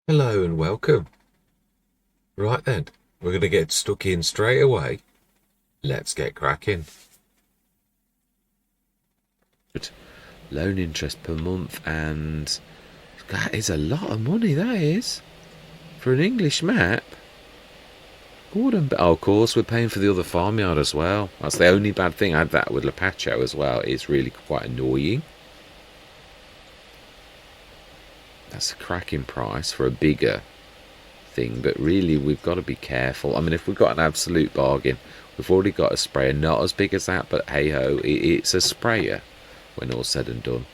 Hello and welcome. Right then, we're going to get stuck in straight away. Let's get cracking. Loan interest per month, and that is a lot of money, that is, for an English map. Gordon, oh, of course, we're paying for the other farmyard as well. That's the only bad thing. I had that with Lapacho as well. It's really quite annoying. That's a cracking price for a bigger thing, but really we've got to be careful. I mean, if we've got an absolute bargain, we've already got a sprayer, not as big as that, but hey ho, it's a sprayer when all's said and done.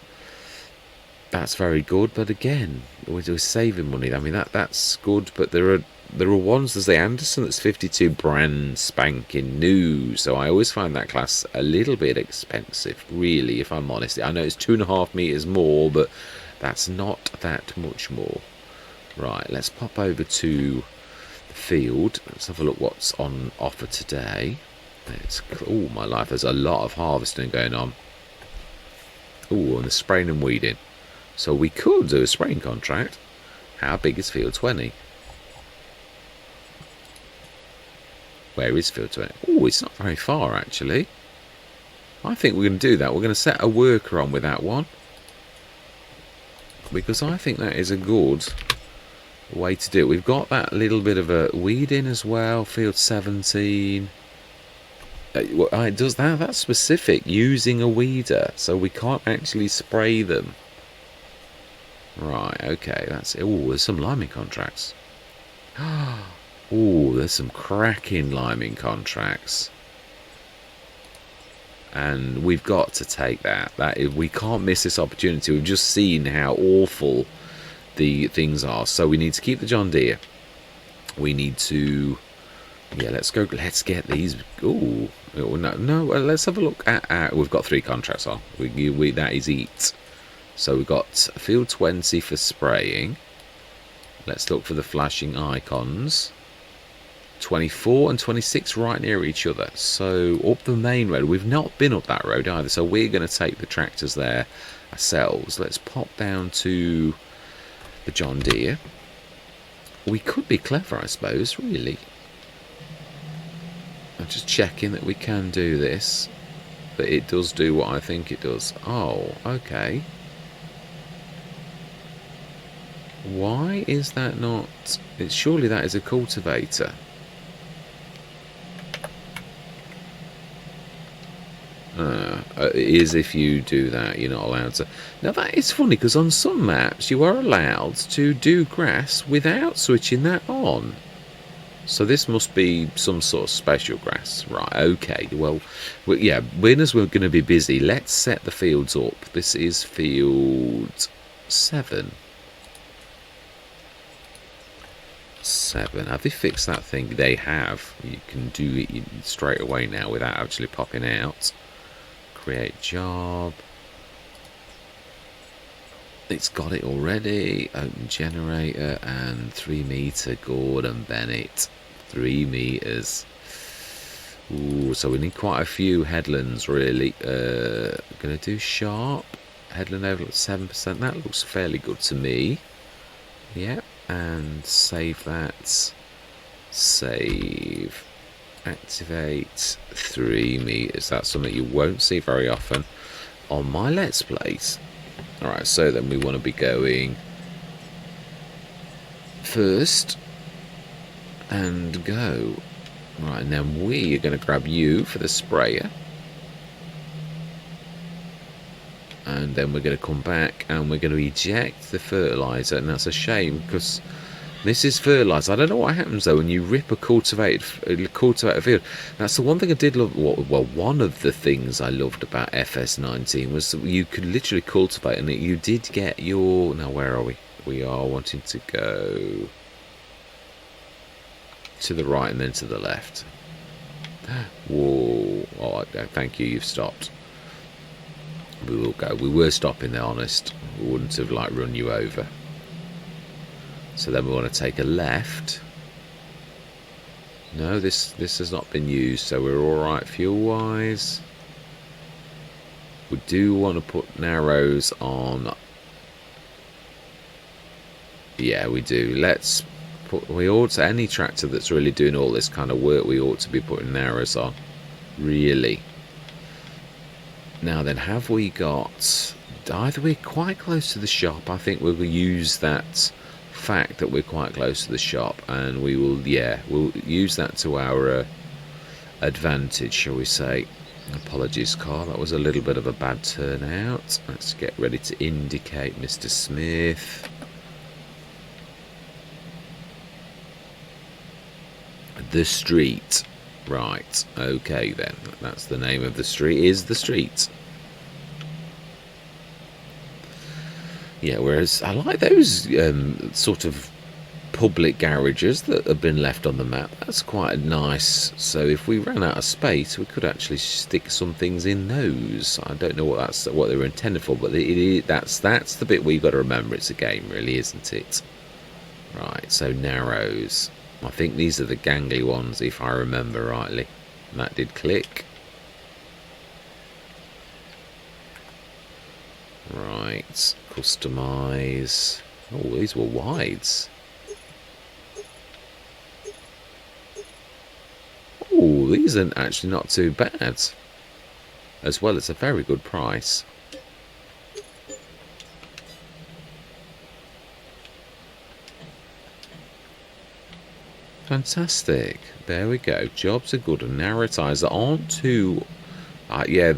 That's very good, but again, we're saving money. I mean, that's good, but there are ones. There's the Anderson that's 52 brand spanking new. So I always find that class a little bit expensive, really, if I'm honest. I know it's 2.5 meters more, but that's not that much more. Right, let's pop over to the field. Let's have a look what's on offer today. Oh my life, there's a lot of harvesting going on. Oh, and the spraying and weeding. So we could do a spraying contract. How big is field 20? Where is field 20? Oh, it's not very far actually. I think we're going to do that. We're going to set a worker on with that one, because I think that is a good way to do it. We've got that little bit of a weed in as well. Field 17. It does that. That's specific, using a weeder, so we can't actually spray them. Right, okay, that's it. Oh, there's some liming contracts. Oh, there's some cracking liming contracts. And we've got to take that. We can't miss this opportunity. We've just seen how awful the things are. So we need to keep the John Deere. We need to... Yeah, let's go. Let's get these. Oh, no. Let's have a look at... We've got 3 contracts on. That is it. So we've got field 20 for spraying. Let's look for the flashing icons. 24 and 26 right near each other. So up the main road. We've not been up that road either. So we're going to take the tractors there ourselves. Let's pop down to the John Deere. We could be clever, I suppose, really. I'm just checking that we can do this. But it does do what I think it does. Oh, okay. Why is that not... Surely that is a cultivator. It is if you do that, you're not allowed to. Now that is funny, because on some maps you are allowed to do grass without switching that on. So this must be some sort of special grass. Right, okay. Well, yeah, being as we're going to be busy, let's set the fields up. This is field 7. 7. Have they fixed that thing? They have. You can do it straight away now without actually popping out. Create job. It's got it already. Open generator and 3 meter Gordon Bennett. 3 meters. Ooh, so we need quite a few headlands really. Gonna do sharp. Headland overload 7%. That looks fairly good to me. Yep. And save that. Save. Activate 3 meters. That's something you won't see very often on my Let's Plays. Alright, so then we want to be going first and go. Right, and then we are going to grab you for the sprayer. And then we're going to come back and we're going to eject the fertilizer. And that's a shame, because this is fertilizer. I don't know what happens though when you rip a cultivated field. That's the one thing I did love. Well, one of the things I loved about FS19 was that you could literally cultivate, and you did get your... Now where are we? We are wanting to go to the right and then to the left. Whoa! Oh, thank you. You've stopped. We will go. We were stopping there, honest. We wouldn't have run you over. So then we want to take a left. No, this has not been used, so we're all right fuel wise. We do want to put narrows on. Yeah, we do. We ought to, any tractor that's really doing all this kind of work, we ought to be putting arrows on. Really. Now then, have we got... Either we're quite close to the shop. I think we'll use that fact that we're quite close to the shop, and we will, yeah, we'll use that to our advantage, shall we say. Apologies, car, that was a little bit of a bad turnout. Let's get ready to indicate Mr. Smith. The street. Right, okay then. That's the name of the street, is the street. Yeah, whereas I like those sort of public garages that have been left on the map. That's quite nice. So if we ran out of space, we could actually stick some things in those. I don't know what they were intended for, but that's the bit we've got to remember. It's a game, really, isn't it? Right, so narrows. I think these are the gangly ones, if I remember rightly. And that did click. Right, customize. Oh, these were wides. Oh, these are actually not too bad. As well, it's a very good price. Fantastic. There we go. Jobs are good, and narrow ties that aren't too... yeah,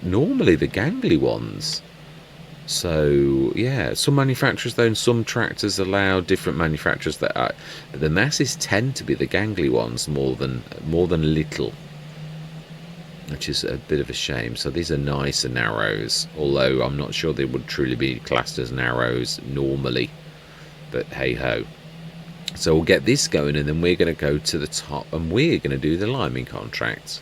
normally the gangly ones. So yeah, some manufacturers though, and some tractors allow different manufacturers that are, the masses tend to be the gangly ones more than little, which is a bit of a shame. So these are nicer narrows, although I'm not sure they would truly be classed as narrows normally, but hey ho. So we'll get this going, and then we're going to go to the top, and we're going to do the liming contract.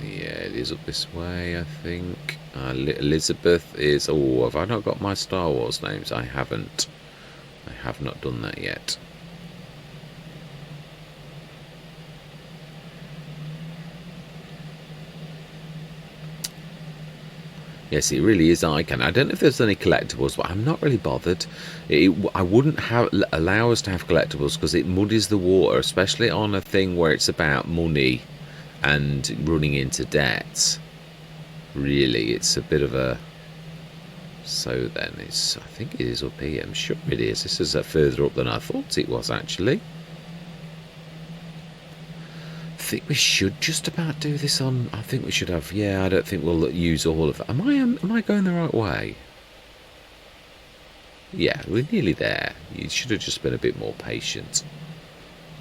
Yeah, it is up this way, I think. Elizabeth is... Oh, have I not got my Star Wars names? I haven't. I have not done that yet. Yes, it really is icon. I don't know if there's any collectibles, but I'm not really bothered. I wouldn't allow us to have collectibles because it muddies the water, especially on a thing where it's about money and running into debt. Really, it's a bit of a... So then, I think it is up here. I'm sure it is. This is further up than I thought it was, actually. I think we should just about do this on... I think we should have... Yeah, I don't think we'll use all of it. Am I going the right way? Yeah, we're nearly there. You should have just been a bit more patient.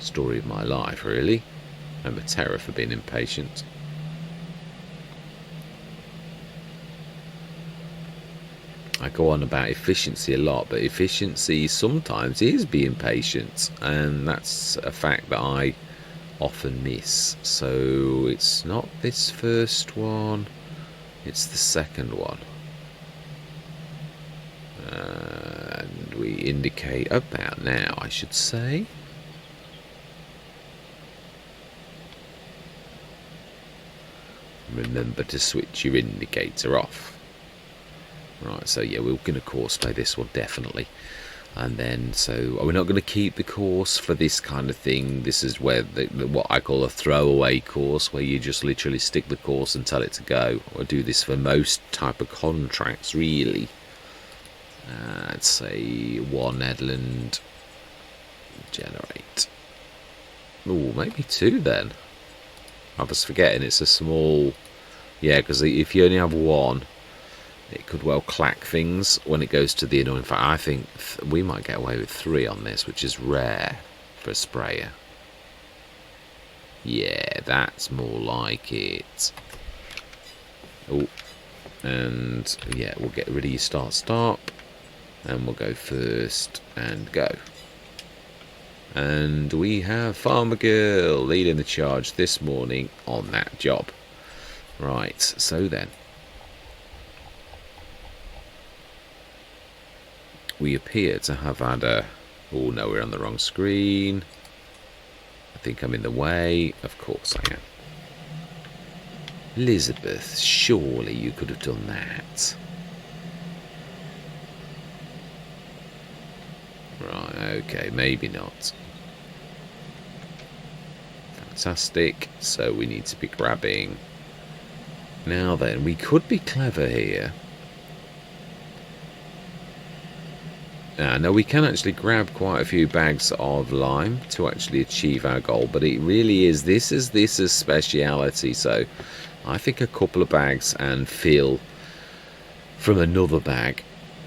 Story of my life, really. I'm a terror for being impatient. I go on about efficiency a lot, but efficiency sometimes is being patient, and that's a fact that I often miss. So it's not this first one, it's the second one. And we indicate about now, I should say. Remember to switch your indicator off. Right, so yeah, we're going to course play this one, definitely. And then, so we're not going to keep the course for this kind of thing. This is where what I call a throwaway course, where you just literally stick the course and tell it to go. I do this for most type of contracts, really. I'd say 1 Edland, generate. Oh, maybe 2 then. I was forgetting it's a small... Yeah, because if you only have 1, it could well clack things when it goes to the annoying fact. I think we might get away with 3 on this, which is rare for a sprayer. Yeah, that's more like it. Oh, and yeah, we'll get rid of your start, and we'll go first and go. And we have Farmer Girl leading the charge this morning on that job. Right, so then. We appear to have had a... Oh no, we're on the wrong screen. think I'm in the way. Of course I am. Elizabeth, surely you could have done that. Right, okay, maybe not. Fantastic. So we need to be grabbing. Now then, we could be clever here. Now we can actually grab quite a few bags of lime to actually achieve our goal, but it really is, this is speciality. So I think a couple of bags and fill from another bag.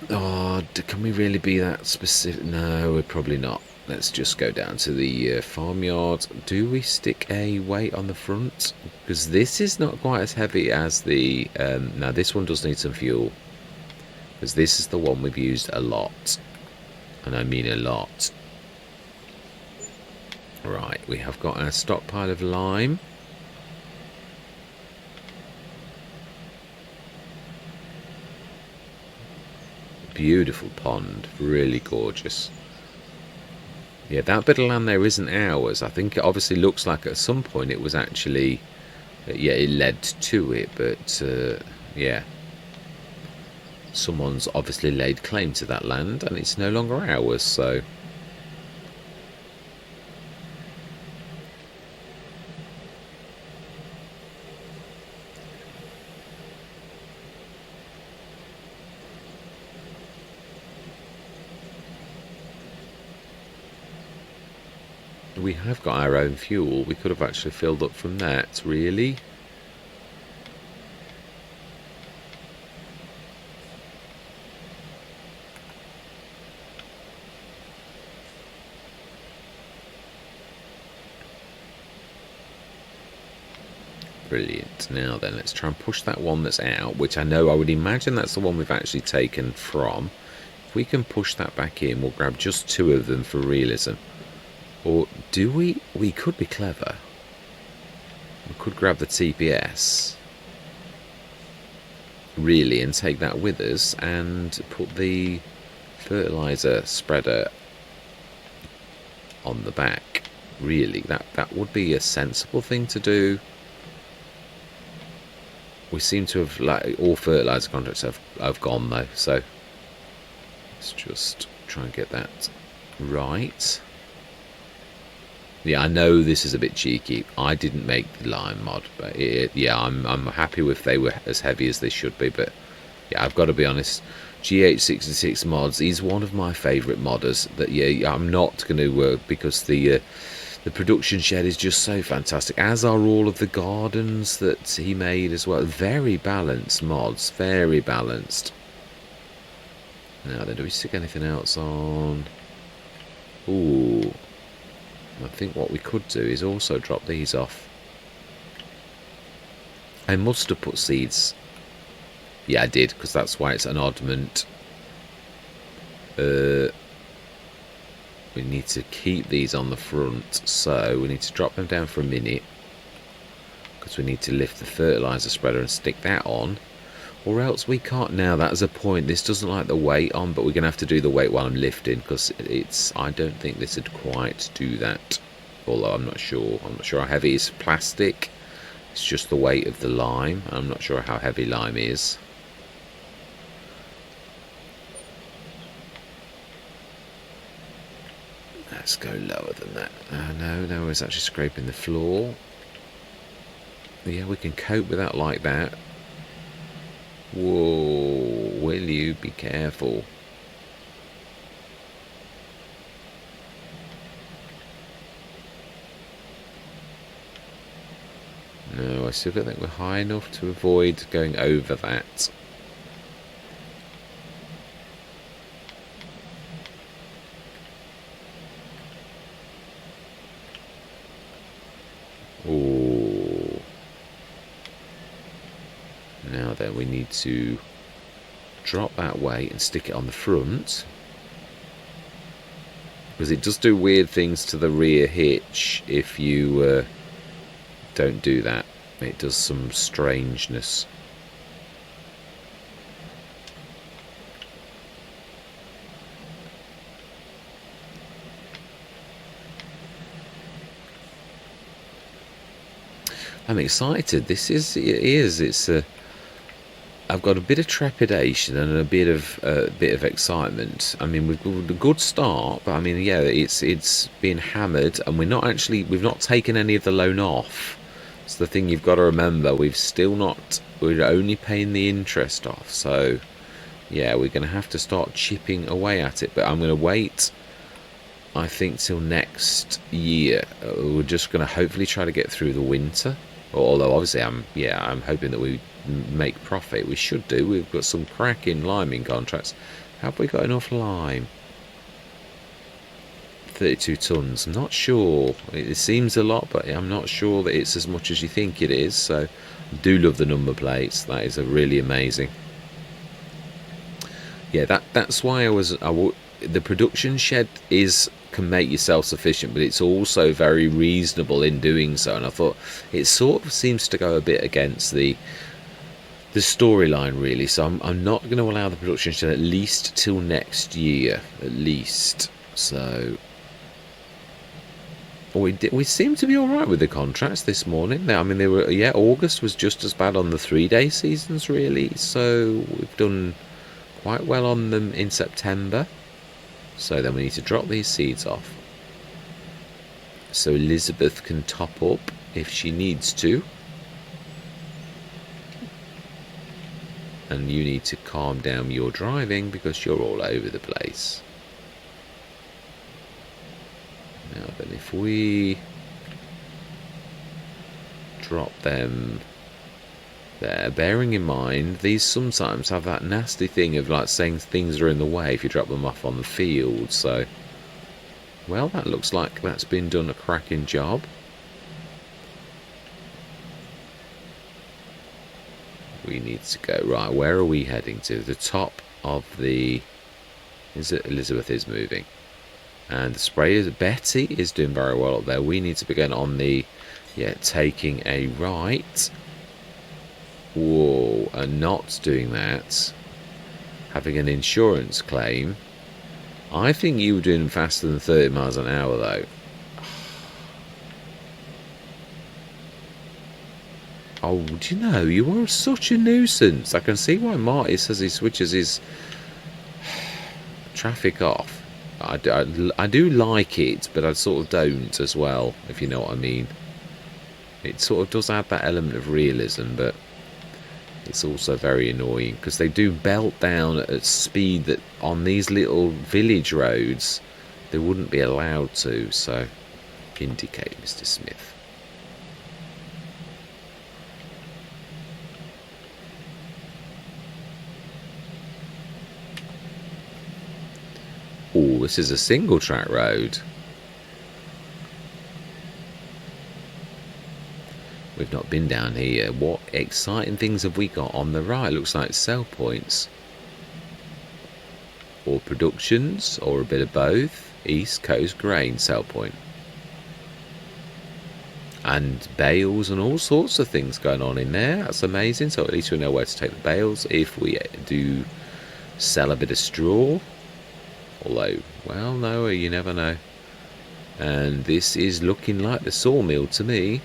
Oh, can we really be that specific? No, we're probably not. Let's just go down to the farmyard. Do we stick a weight on the front? Because this is not quite as heavy as the... now, this one does need some fuel. Because this is the one we've used a lot. And I mean a lot. Right, we have got our stockpile of lime. Beautiful pond, really gorgeous. Yeah, that bit of land there isn't ours. I think it obviously looks like at some point it was actually, yeah, it led to it, but yeah, someone's obviously laid claim to that land and it's no longer ours, so we have got our own fuel. We could have actually filled up from that, really. Brilliant. Now then, let's try and push that one that's out, which I know, I would imagine that's the one we've actually taken from. If we can push that back in, we'll grab just 2 of them for realism. Or do we? We could be clever. We could grab the TPS, really, and take that with us and put the fertilizer spreader on the back. Really, that would be a sensible thing to do. We seem to have, like, all fertilizer contracts have gone though, so let's just try and get that right. Yeah, I know this is a bit cheeky. I didn't make the lime mod, but yeah, I'm happy with they were as heavy as they should be. But yeah, I've got to be honest. GH66 mods is one of my favourite modders. That yeah, I'm not going to because the production shed is just so fantastic. As are all of the gardens that he made as well. Very balanced mods, very balanced. Now then, do we stick anything else on? Ooh. I think what we could do is also drop these off. I must have put seeds. Yeah, I did, because that's why it's an oddment. We need to keep these on the front, so we need to drop them down for a minute. Because we need to lift the fertilizer spreader and stick that on. Or else we can't. Now, that is a point. This doesn't like the weight on, but we're going to have to do the weight while I'm lifting, because it's... I don't think this would quite do that. Although I'm not sure. I'm not sure how heavy it's plastic. It's just the weight of the lime. I'm not sure how heavy lime is. Let's go lower than that. No, it's actually scraping the floor. Yeah, we can cope with that like that. Whoa, will you be careful? No, I still don't think we're high enough to avoid going over that. Oh. Now then, we need to drop that weight and stick it on the front. Because it does do weird things to the rear hitch if you don't do that. It does some strangeness. I'm excited. This is, it is, it's a, I've got a bit of trepidation and a bit of excitement. I mean, we've got a good start, but I mean, yeah, it's been hammered, and we've not taken any of the loan off. It's the thing you've got to remember. We're only paying the interest off. So, yeah, we're going to have to start chipping away at it. But I'm going to wait, I think, till next year. We're just going to hopefully try to get through the winter. Although obviously I'm hoping that we make profit. We should do. We've got some cracking liming contracts. Have we got enough lime? 32 tons. I'm not sure. It seems a lot, but I'm not sure that it's as much as you think it is. So I do love the number plates. That is a really amazing. Yeah, that's why the production shed can make you self-sufficient, but it's also very reasonable in doing so. And I thought it sort of seems to go a bit against the storyline, really. So I'm not going to allow the production shed at least till next year, at least. So we seem to be all right with the contracts this morning. I mean, August was just as bad on the 3-day seasons, really. So we've done quite well on them in September. So then we need to drop these seeds off, so Elizabeth can top up if she needs to. And you need to calm down your driving because you're all over the place. Now then, if we drop them there, bearing in mind these sometimes have that nasty thing of like saying things are in the way if you drop them off on the field. So, well, that looks like that's been done a cracking job. We need to go right. Where are we heading to? The top of the. Is it Elizabeth is moving, and the sprayer Betty is doing very well up there. We need to begin on the, taking a right. Whoa, and not doing that, having an insurance claim. I think you were doing faster than 30 miles an hour, though. Oh, do you know, you are such a nuisance. I can see why Marty says he switches his traffic off. I do like it, but I sort of don't as well, if you know what I mean. It sort of does add that element of realism, but it's also very annoying because they do belt down at a speed that on these little village roads they wouldn't be allowed to. So indicate, Mr. Smith. Oh, this is a single track road. We've not been down here. What exciting things have we got on the right? Looks like sell points. Or productions, or a bit of both. East Coast grain sell point. And bales and all sorts of things going on in there. That's amazing. So at least we know where to take the bales if we do sell a bit of straw. Although, well, no, you never know. And this is looking like the sawmill to me.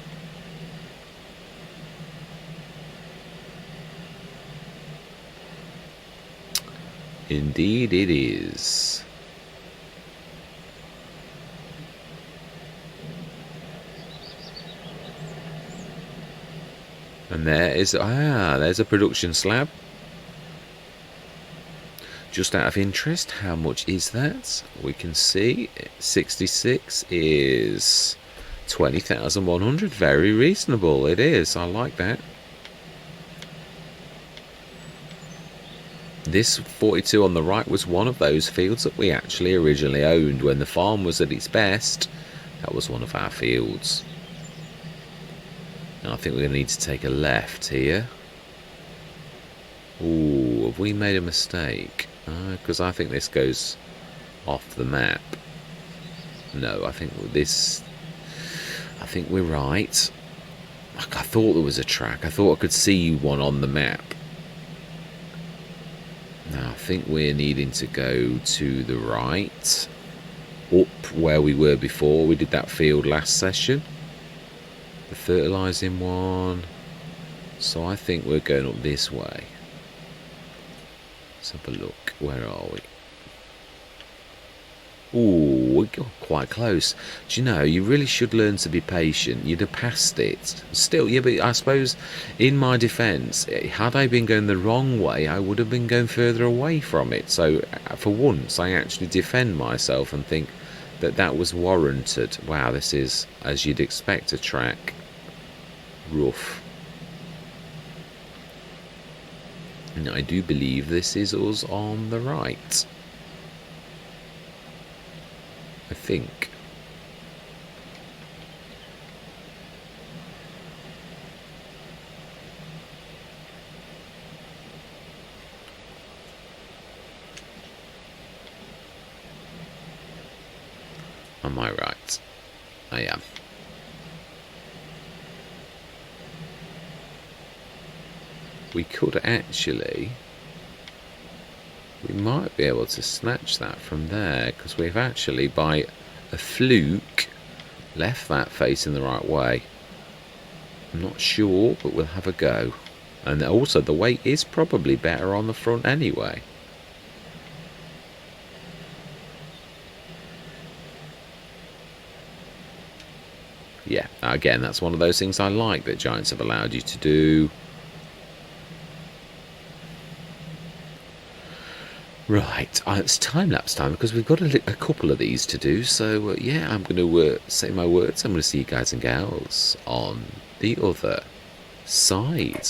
Indeed it is. And there's a production slab. Just out of interest, how much is that? We can see 66 is 20,100. Very reasonable. It is. I like that. This 42 on the right was one of those fields that we actually originally owned when the farm was at its best. That was one of our fields. Now I think we're going to need to take a left here. Ooh, have we made a mistake? Because I think this goes off the map. No, I think we're right. I thought there was a track. I thought I could see one on the map. Now I think we're needing to go to the right, up where we were before. We did that field last session. the fertilising one. So I think we're going up this way. Let's have a look. Where are we? Ooh, we got quite close. Do you know, you really should learn to be patient. You'd have passed it. Still, yeah, but I suppose, in my defence, had I been going the wrong way, I would have been going further away from it. So, for once, I actually defend myself and think that that was warranted. Wow, this is, as you'd expect, a track. Rough. And I do believe this is us on the right. I think. Am I right? I am. We could actually... We might be able to snatch that from there, because we've actually, by a fluke, left that facing the right way. I'm not sure, but we'll have a go. And also, the weight is probably better on the front anyway. Yeah, again, that's one of those things I like that Giants have allowed you to do. Right, it's time-lapse time because we've got a couple of these to do. So, yeah, I'm going to say my words. I'm going to see you guys and gals on the other side.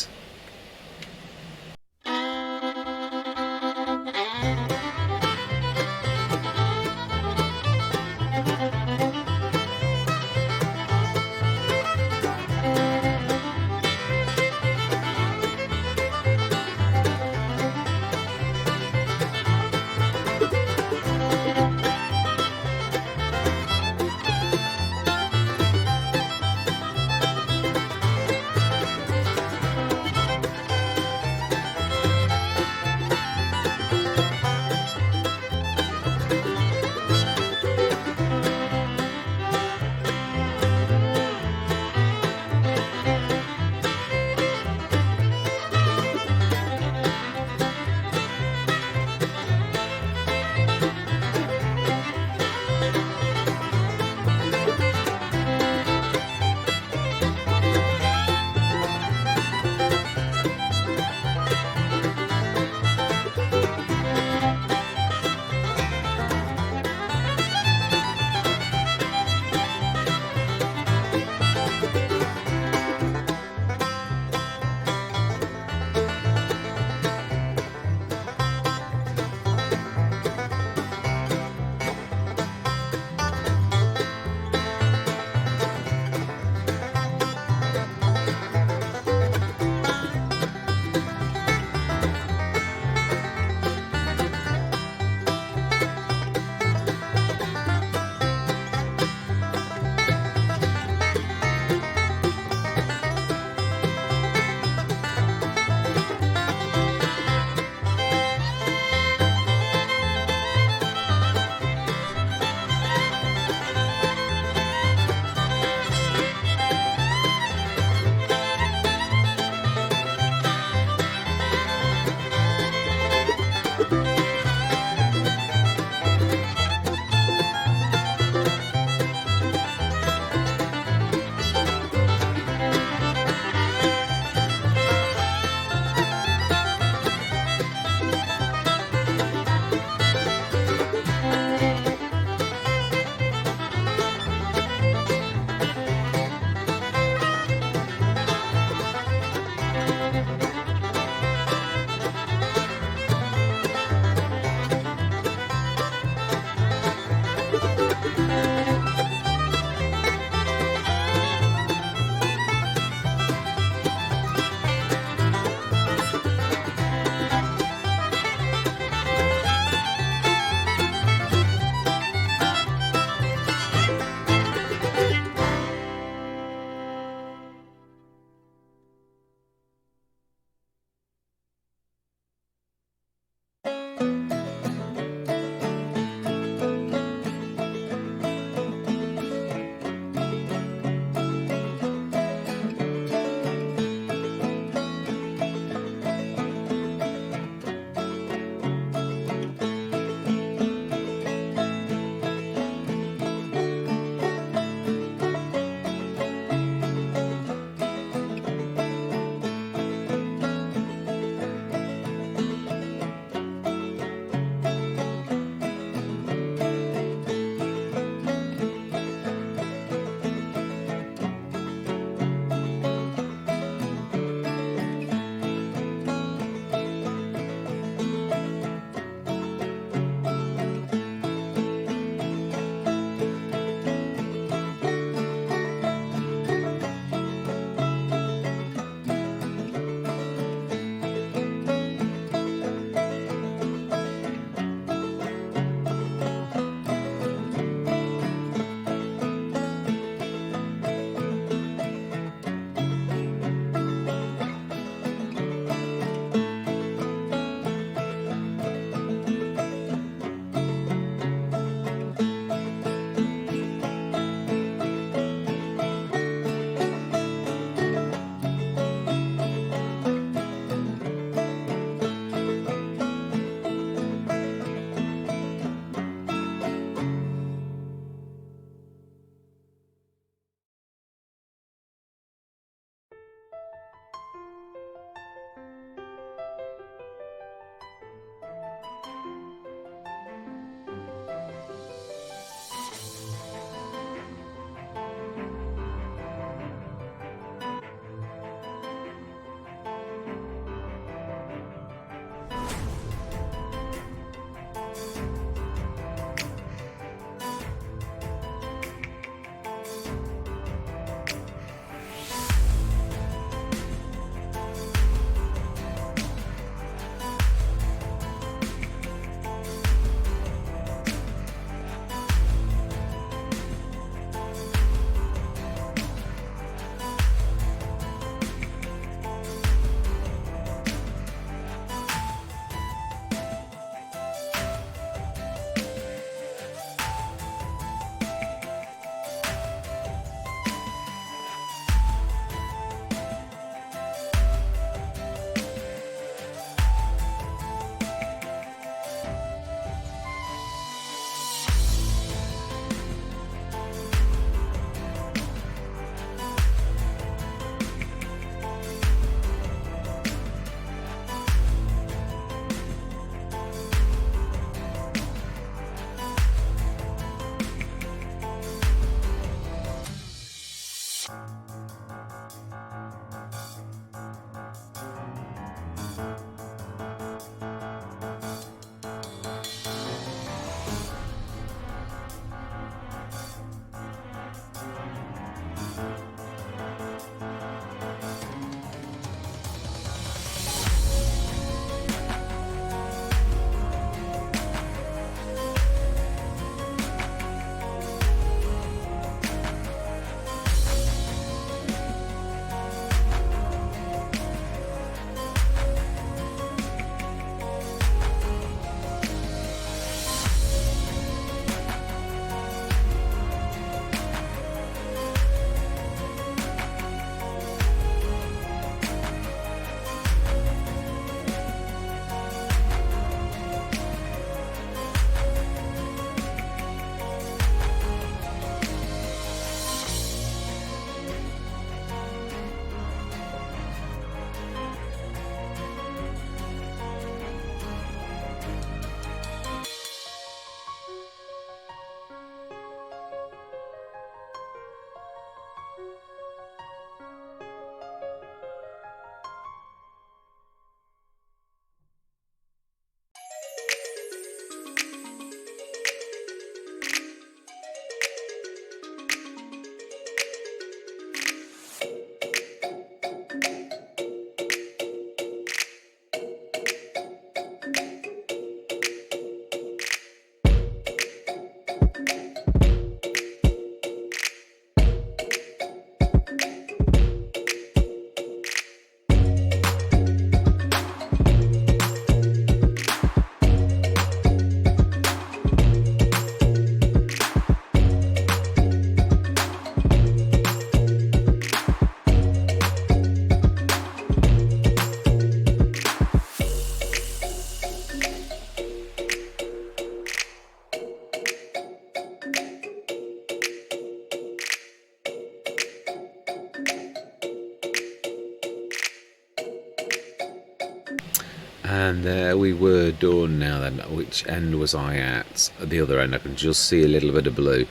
And there we were done now then. Which end was I at? At the other end, I can just see a little bit of blue.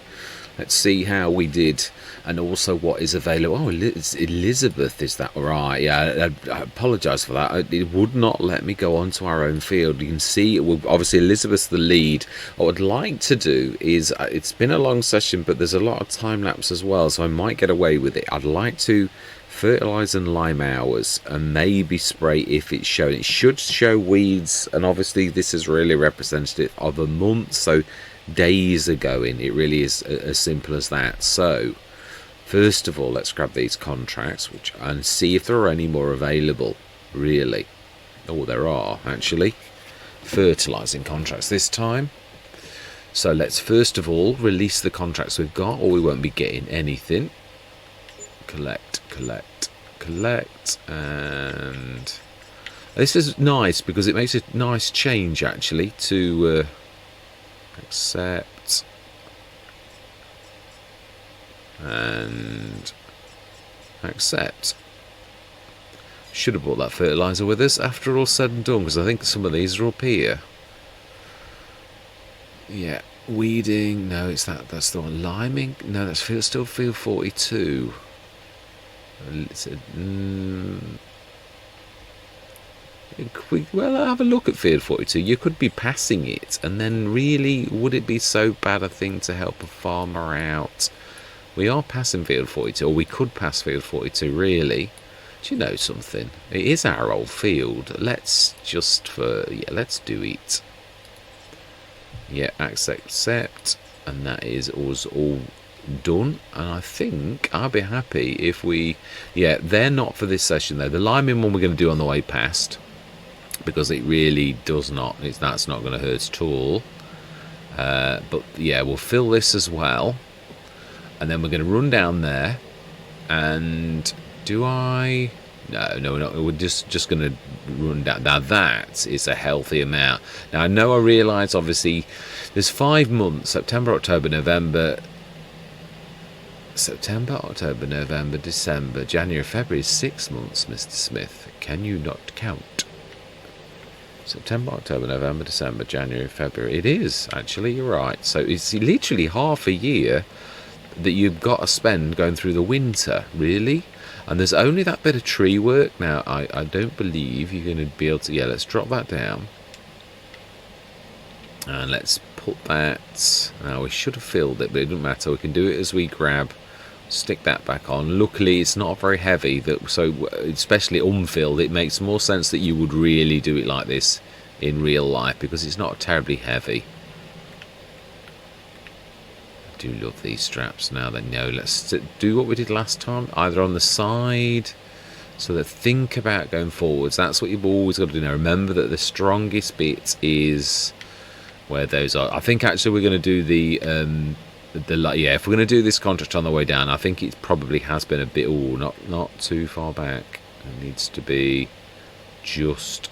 Let's see how we did, and also what is available. Oh, it's Elizabeth, is that right? Yeah, I apologise for that. It would not let me go onto our own field. You can see, obviously, Elizabeth's the lead. What I'd like to do is, it's been a long session, but there's a lot of time lapse as well, so I might get away with it. I'd like to fertilise and lime hours, and maybe spray if it's shown. It should show weeds, and obviously this is really representative of a month, so days are going. It really is as simple as that. So first of all, let's grab these contracts and see if there are any more available. Really, oh, there are actually fertilizing contracts this time. So let's first of all release the contracts we've got, or we won't be getting anything. Collect, and this is nice because it makes a nice change actually to accept and accept. Should have brought that fertilizer with us after all said and done, because I think some of these are up here. Yeah, weeding, no, it's that's the one. Liming, no, that's still field 42. Well, I'll have a look at field 42. You could be passing it, and then really, would it be so bad a thing to help a farmer out? We are passing field 42, or we could pass field 42, really. Do you know something? It is our old field. Let's let's do it. Yeah, accept, and that is us all done. And I think I'll be happy if we, yeah, they're not for this session though. The liming one we're going to do on the way past, because it really does not, that's not going to hurt at all. But yeah, we'll fill this as well, and then we're going to run down there. And do I? No, we're not. We're just going to run down. Now that is a healthy amount. Now I know, I realise obviously there's 5 months: September, October, November, December, January, February is 6 months, Mr. Smith. Can you not count? September, October, November, December, January, February. It is, actually, you're right. So it's literally half a year that you've got to spend going through the winter, really. And there's only that bit of tree work now. I don't believe you're going to be able to. Yeah, let's drop that down. And let's put that. Now, we should have filled it, but it doesn't matter. We can do it as we grab. Stick that back on. Luckily, it's not very heavy. So, especially unfilled, it makes more sense that you would really do it like this in real life because it's not terribly heavy. I do love these straps now. Then, no, let's do what we did last time. Either on the side. So that think about going forwards. That's what you've always got to do. Now, remember that the strongest bit is where those are. I think actually we're going to do yeah, if we're going to do this contract on the way down, I think it probably has been a bit, not too far back. It needs to be just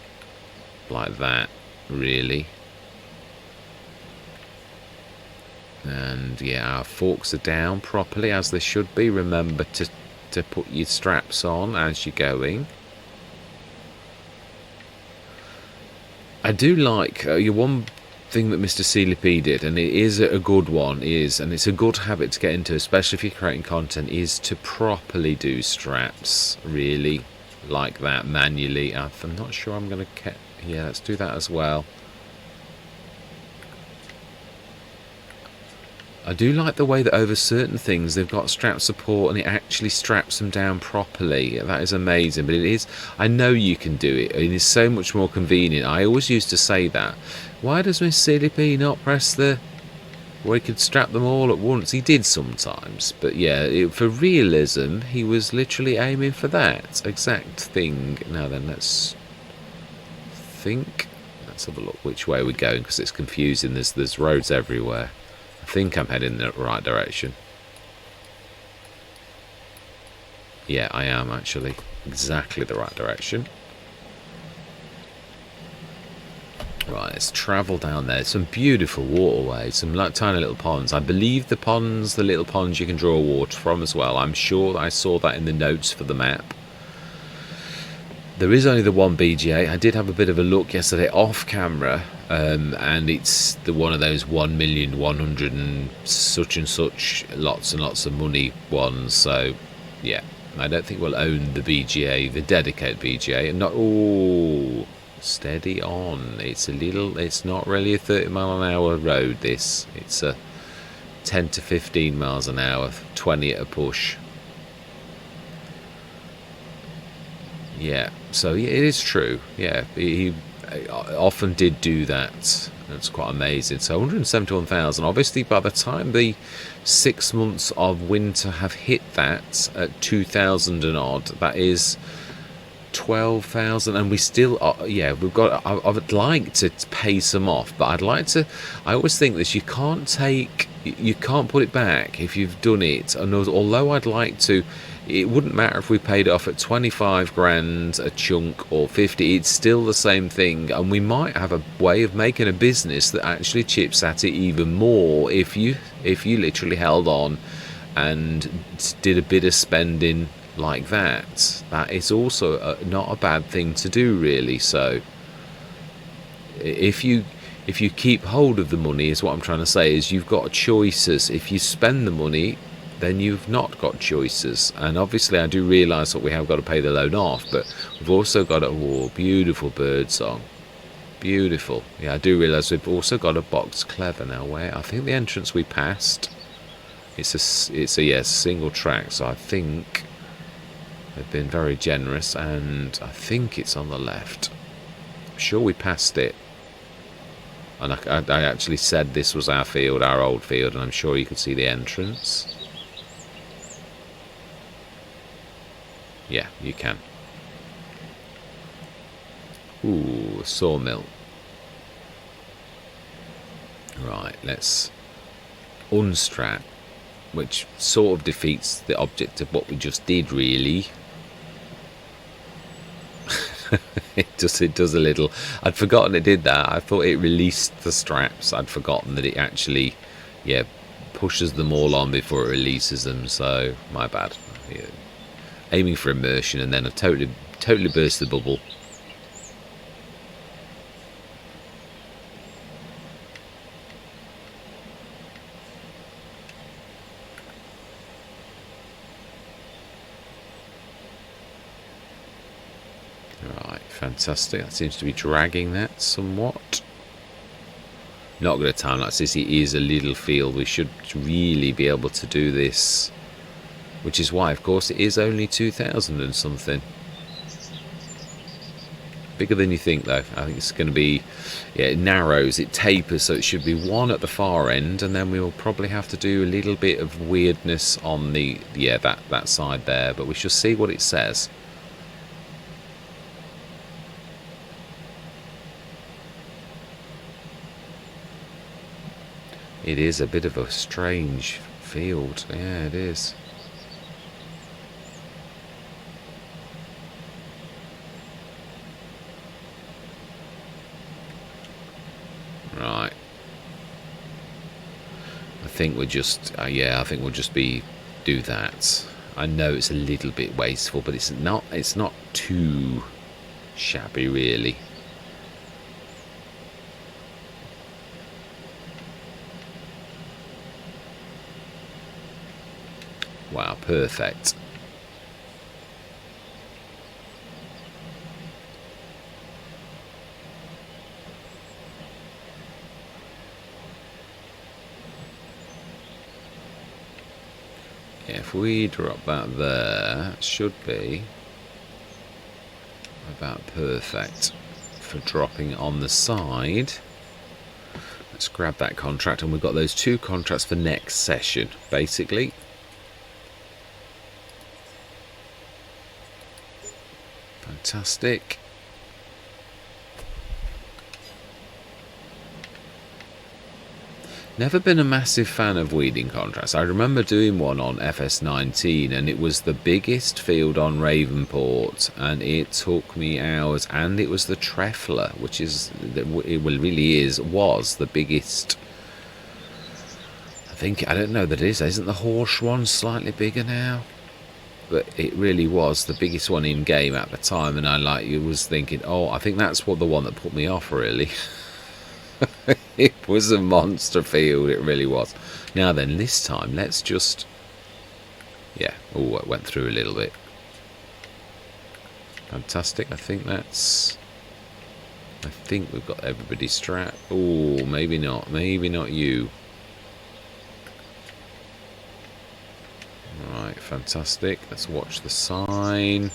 like that, really. And yeah, our forks are down properly as they should be. Remember to put your straps on as you're going. I do like your one thing that Mr. CLP did, and it is a good one, and it's a good habit to get into, especially if you're creating content, is to properly do straps, really, like that, manually. I'm not sure I'm going to... Yeah, let's do that as well. I do like the way that over certain things they've got strap support and it actually straps them down properly. That is amazing. But it is, I know you can do it. It is so much more convenient. I always used to say that. Why does Miss CDP not press the... where he could strap them all at once? He did sometimes. But yeah, for realism, he was literally aiming for that exact thing. Now then, let's think. Let's have a look which way we're going because it's confusing. There's roads everywhere. I think I'm heading in the right direction. Yeah, I am actually. Exactly the right direction. Right, let's travel down there. Some beautiful waterways, some like tiny little ponds. I believe the little ponds you can draw water from as well. I'm sure I saw that in the notes for the map. There is only the one BGA. I did have a bit of a look yesterday off camera, and it's one of those 1,100,000 and such lots and lots of money ones. So, yeah, I don't think we'll own the BGA, the dedicated BGA. And not steady on. It's not really a 30-mile-an-hour road. It's a 10 to 15 miles an hour, 20 at a push. Yeah, so yeah, it is true. Yeah, he often did do that. That's quite amazing. So 171,000. Obviously, by the time the 6 months of winter have hit that at 2,000 and odd, that is 12,000, and we still are, yeah, we've got. I would like to pay some off, but I'd like to. I always think this: you can't put it back if you've done it. And although I'd like to. It wouldn't matter if we paid it off at 25 grand a chunk or 50, it's still the same thing, and we might have a way of making a business that actually chips at it even more if you literally held on and did a bit of spending like that. That is also not a bad thing to do, really. So if you keep hold of the money, is what I'm trying to say, is you've got choices. If you spend the money, then you've not got choices. And obviously I do realise that we have got to pay the loan off, but we've also got a beautiful bird song. Beautiful. Yeah, I do realise we've also got a box clever now where I think the entrance we passed, it's a single track, so I think they've been very generous, and I think it's on the left. I'm sure we passed it. And I actually said this was our field, our old field, and I'm sure you could see the entrance. Yeah, you can. Ooh, sawmill. Right, let's unstrap, which sort of defeats the object of what we just did, really. It does a little. I'd forgotten it did that. I thought it released the straps. I'd forgotten that it actually, yeah, pushes them all on before it releases them. So my bad. Yeah. Aiming for immersion, and then I totally burst the bubble. Fantastic. That seems to be dragging that somewhat. Not going to time like this. It is a little field. We should really be able to do this. Which is why, of course, it is only 2,000 and something. Bigger than you think, though. I think it's going to be... Yeah, it narrows, it tapers, so it should be one at the far end, and then we will probably have to do a little bit of weirdness on the... Yeah, that side there, but we shall see what it says. It is a bit of a strange field. Yeah, it is. Right. I think we'll just, yeah, I think we'll just do that. I know it's a little bit wasteful, but it's not too shabby, really. Wow, perfect. If we drop that there, it should be about perfect for dropping on the side. Let's grab that contract, and we've got those 2 contracts for next session, basically. Fantastic. Never been a massive fan of weeding contracts. I remember doing one on FS19, and it was the biggest field on Ravenport, and it took me hours, and it was the Treffler, which is, it really was the biggest. I don't know that it is. Isn't the Horse one slightly bigger now? But it really was the biggest one in game at the time, and I was thinking, oh, I think that's the one that put me off, really. It was a monster field, it really was. Now then, this time, let's just... Yeah, oh, it went through a little bit. Fantastic, I think we've got everybody strapped. Oh, maybe not you. Right, fantastic. Let's watch the sign.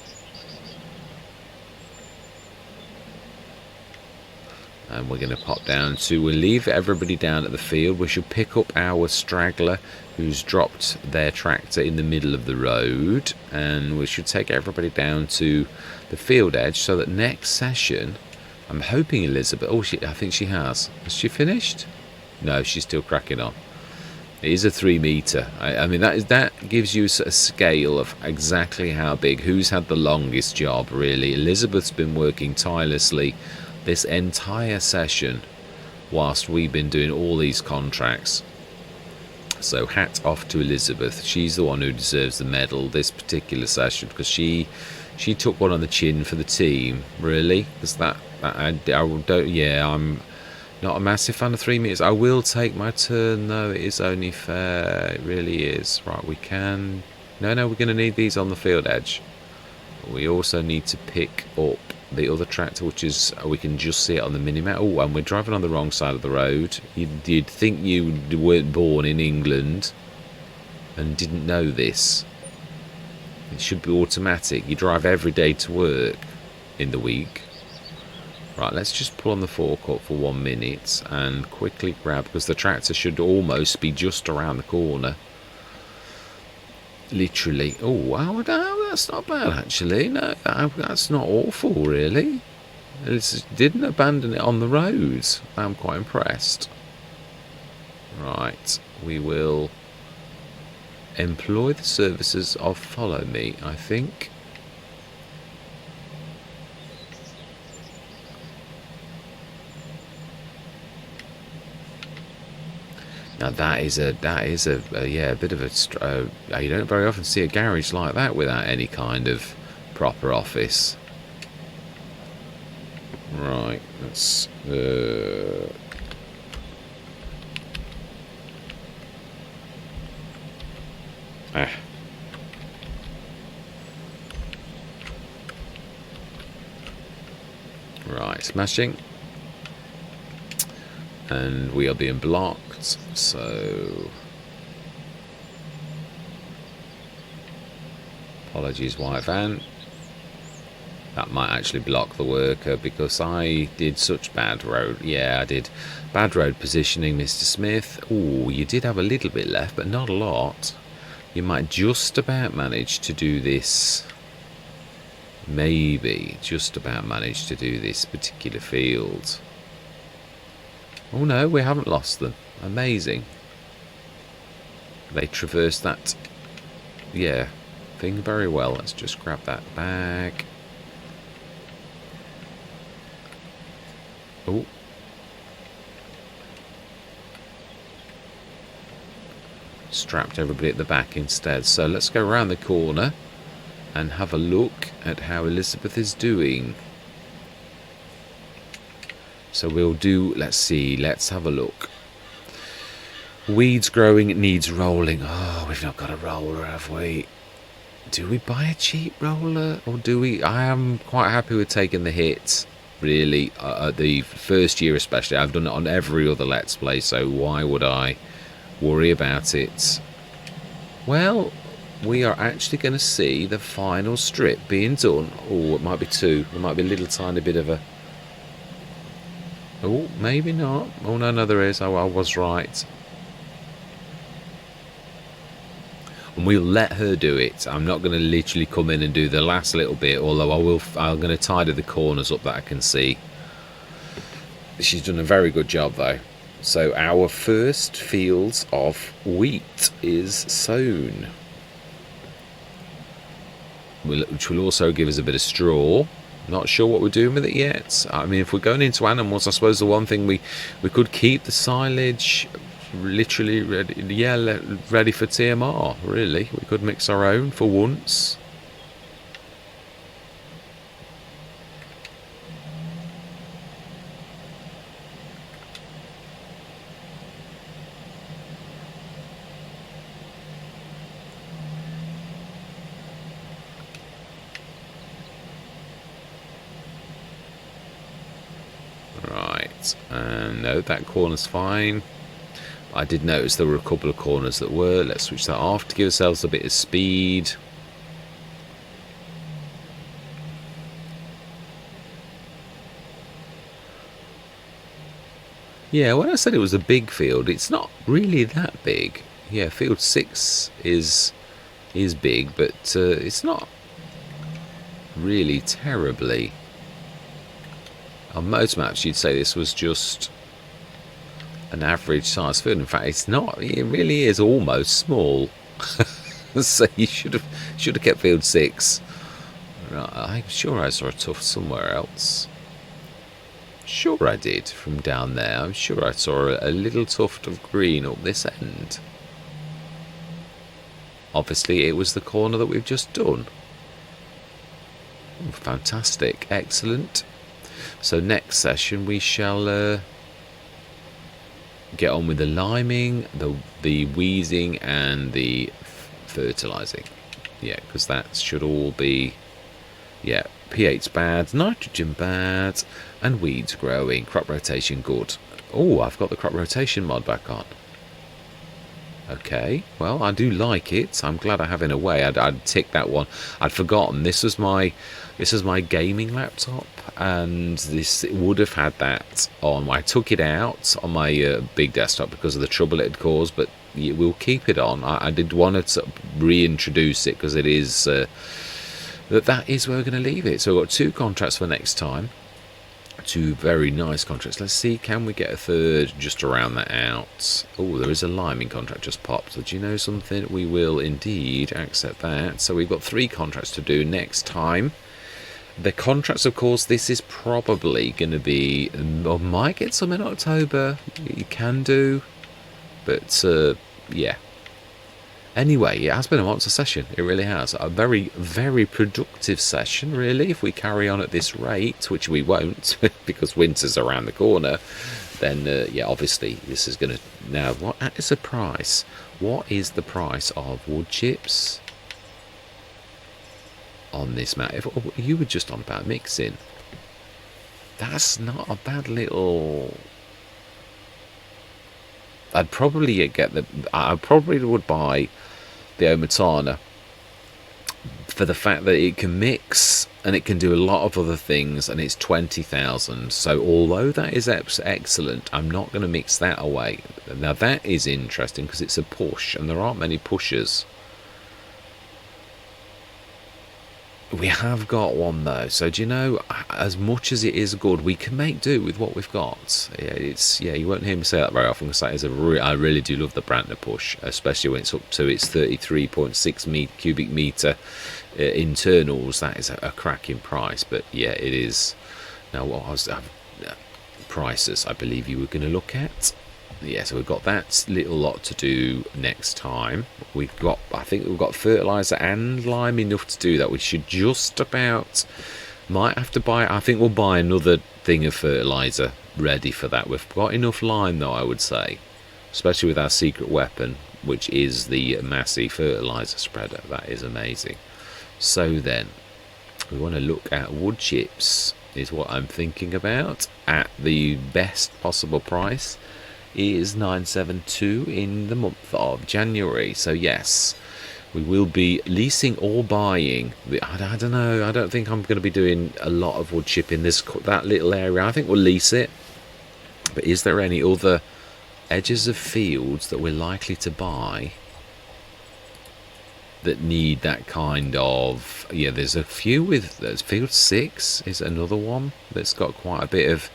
And we're going to pop down we'll leave everybody down at the field. We should pick up our straggler who's dropped their tractor in the middle of the road. And we should take everybody down to the field edge so that next session, I'm hoping Elizabeth, I think she has. Has she finished? No, she's still cracking on. It is a 3 metre. I mean, that gives you a scale of exactly how big, who's had the longest job, really. Elizabeth's been working tirelessly this entire session whilst we've been doing all these contracts. So hat off to Elizabeth. She's the one who deserves the medal this particular session, because she took one on the chin for the team, really. Because I'm not a massive fan of 3 metres. I will take my turn, though. It is only fair. It really is. Right, we can... No, we're going to need these on the field edge. We also need to pick up the other tractor, which is... We can just see it on the minimap. Oh, and we're driving on the wrong side of the road. You'd think you weren't born in England and didn't know this. It should be automatic. You drive every day to work in the week. Right, let's just pull on the forecourt for 1 minute and quickly grab, because the tractor should almost be just around the corner. Literally. Oh, wow, no, that's not bad, actually. No, that's not awful, really. It didn't abandon it on the road. I'm quite impressed. Right, we will employ the services of Follow Me, I think. Now that is a bit of a you don't very often see a garage like that without any kind of proper office. Right, let's Right, smashing. And we are being blocked, so apologies, white van. That might actually block the worker because I did such bad road. Yeah, I did bad road positioning, Mr. Smith. Oh, you did have a little bit left, but not a lot. You might just about manage to do this. Maybe just about manage to do this particular field. Oh no, we haven't lost them. Amazing. They traversed that, yeah, thing very well. Let's just grab that bag. Oh. Strapped everybody at the back instead. So let's go around the corner and have a look at how Elizabeth is doing. So we'll do, let's see, let's have a look. Weeds growing, it needs rolling. Oh, we've not got a roller, have we? Do we buy a cheap roller or do we? I am quite happy with taking the hit, really. The first year especially, I've done it on every other Let's Play, so why would I worry about it? Well, we are actually going to see the final strip being done. Oh, it might be two. There might be a little tiny bit of a... Oh, maybe not. Oh, no, there is. I was right. And we'll let her do it. I'm not going to literally come in and do the last little bit, although I'm going to tidy the corners up that I can see. She's done a very good job, though. So our first field of wheat is sown, which will also give us a bit of straw. Not sure what we're doing with it yet. I mean, if we're going into animals, I suppose the one thing we could keep the silage literally ready, yeah, ready for TMR, really. We could mix our own for once. Right, and no, that corner's fine. I did notice there were a couple of corners that were. Let's switch that off to give ourselves a bit of speed. Yeah, when I said it was a big field, it's not really that big. Yeah, field 6 is big, but it's not really terribly. On most maps, you'd say this was just an average size field. In fact, it's not. It really is almost small. So you should have kept field 6. Right, I'm sure I saw a tuft somewhere else. Sure I did, from down there. I'm sure I saw a little tuft of green up this end. Obviously, it was the corner that we've just done. Oh, fantastic, excellent. So next session we shall get on with the liming, the weeding, and the fertilising. Yeah, because that should all be, yeah, pH bad, nitrogen bad, and weeds growing. Crop rotation good. Oh, I've got the crop rotation mod back on. Okay, well, I do like it. I'm glad I have, in a way. I'd tick that one. I'd forgotten this was my gaming laptop, and this would have had that on. I took it out on my big desktop because of the trouble it had caused, but we'll keep it on. I did want to reintroduce it because it is that is where we're going to leave it. So we've got 2 contracts for next time. 2 very nice contracts. Let's see, can we get a third just to round that out? Oh, there is a liming contract just popped. So do you know something? We will indeed accept that. So we've got 3 contracts to do next time. The contracts, of course, this is probably going to be, or might get some in October. You can do, but yeah. Anyway, it has been a monster session. It really has. A very, very productive session, really. If we carry on at this rate, which we won't, because winter's around the corner, then, yeah, obviously, this is going to... Now, what is the price? What is the price of wood chips on this map? If you were just on about mixing, That's not a bad little. I'd probably get the. I probably would buy the Omatana for the fact that it can mix and it can do a lot of other things, and it's 20,000. So although that is excellent, I'm not going to mix that away. Now that is interesting because it's a push, and there aren't many pushers. We have got one though, so do you know, as much as it is good, we can make do with what we've got. Yeah, you won't hear me say that very often, because I really do love the Brantner push, especially when it's up to its 33.6 cubic meter internals. That is a cracking price. But yeah, it is. Now what was prices I believe you were going to look at? Yeah, so we've got that little lot to do next time. I think we've got fertilizer and lime enough to do that. We should just about, might have to buy, I think we'll buy another thing of fertilizer ready for that. We've got enough lime though, I would say, especially with our secret weapon, which is the massive fertilizer spreader. That is amazing. So then we want to look at wood chips, is what I'm thinking about, at the best possible price. Is 972 in the month of January. So yes, we will be leasing or buying. I don't know. I don't think I'm going to be doing a lot of wood chip in that little area. I think we'll lease it. But is there any other edges of fields that we're likely to buy that need that kind of? Yeah, there's a few there's field 6 is another one that's got quite a bit of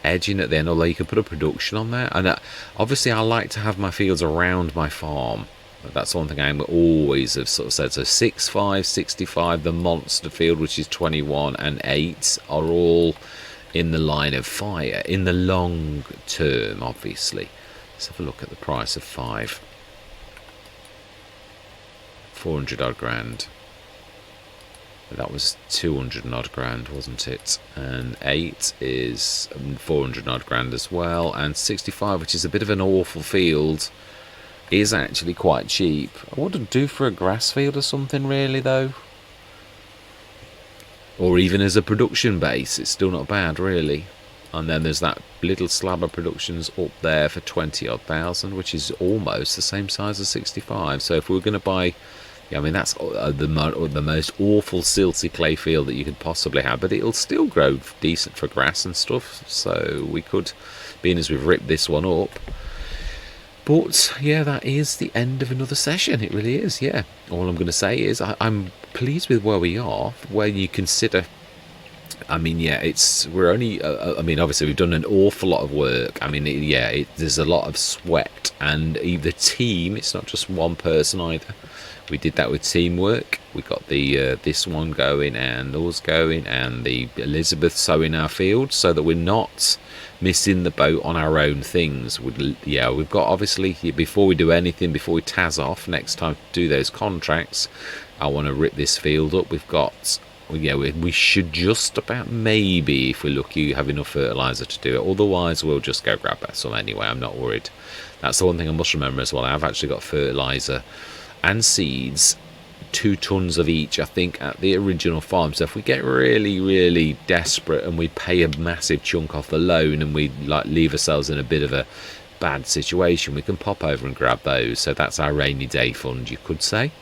edging at the end, although you can put a production on there. And obviously I like to have my fields around my farm. That's one thing I always have sort of said. So 65, 65, the monster field, which is 21, and 8 are all in the line of fire in the long term, obviously. Let's have a look at the price of 5. 400 odd grand. That was 200 odd grand, wasn't it? And 8 is 400 odd grand as well. And 65, which is a bit of an awful field, is actually quite cheap. I wouldn't do for a grass field or something really though. Or even as a production base, it's still not bad really. And then there's that little slab of productions up there for 20 odd thousand, which is almost the same size as 65. So if we were going to buy, yeah, I mean that's the most awful silty clay field that you could possibly have, but it'll still grow decent for grass and stuff. So we could, being as we've ripped this one up. But yeah, that is the end of another session. It really is. Yeah. All I'm going to say is I'm pleased with where we are. When you consider, I mean, yeah, we're only. I mean, obviously we've done an awful lot of work. I mean, there's a lot of sweat, and the team. It's not just one person either. We did that with teamwork. We got the this one going and us going, and the Elizabeth sowing our field, so that we're not missing the boat on our own things. We've got, obviously, before we do anything, before we taz off next time to do those contracts, I want to rip this field up. We've got, we should just about, maybe if we're lucky, have enough fertilizer to do it. Otherwise we'll just go grab some anyway. I'm not worried. That's the one thing I must remember as well. I've actually got fertilizer and seeds, 2 tons of each, I think, at the original farm. So if we get really, really desperate and we pay a massive chunk off the loan and we leave ourselves in a bit of a bad situation, we can pop over and grab those. So that's our rainy day fund, you could say.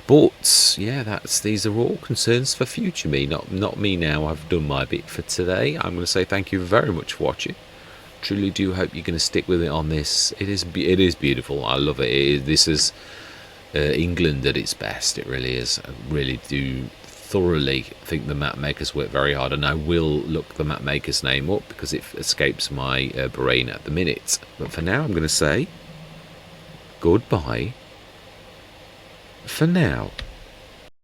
But yeah, these are all concerns for future me, not me now. I've done my bit for today. I'm going to say thank you very much for watching. Truly do hope you're going to stick with it on this. It is beautiful. I love it. This is England at its best. It really is. I really do thoroughly think the map makers work very hard, and I will look the map maker's name up because it escapes my brain at the minute. But for now, I'm going to say goodbye for now.